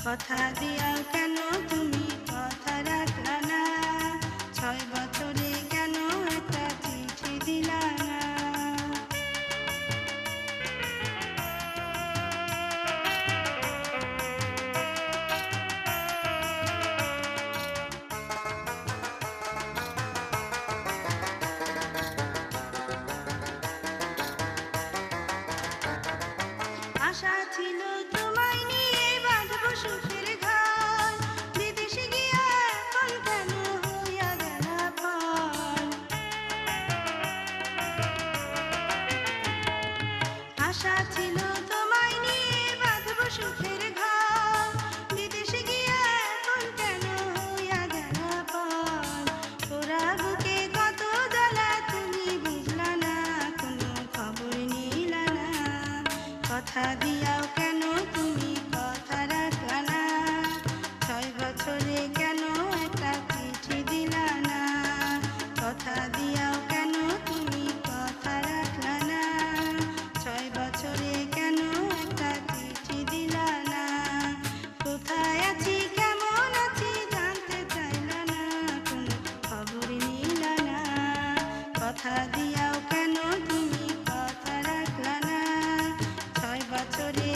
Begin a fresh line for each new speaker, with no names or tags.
কথা দিয়াও কেন তুমি কথা রাখলা না? 6 বছরে কেন একটা চিঠি দিলা না? আশা ছিল তোমায় নিয়ে বাঁধব সুখের ঘর, বিদেশে গিয়া এখন কেন হইয়া গেলা পর? আশা ছিল তোমায় নিয়ে বাঁধব সুখের ঘর, বিদেশে গিয়া এখন কেন হইয়া গেলা পর? তোরা বুকে কত জ্বালা তুমি বুঝলা না, কোনো খবর নিলা না। কথা দিয়াও কেন তুমি কথা রাখলা না? 6 বছরে কেন একটা চিঠি দিলা না? কথা দিয়াও কেন তুমি কথা রাখলা না? 6 বছরে কেন একটা চিঠি দিলা না? কোথায় আছি কেমন আছি জানতে চাইলা না, কোনো খবর নিলা না। কথা দিয়াও কেন তুমি কথা রাখলা না? 6 বছরে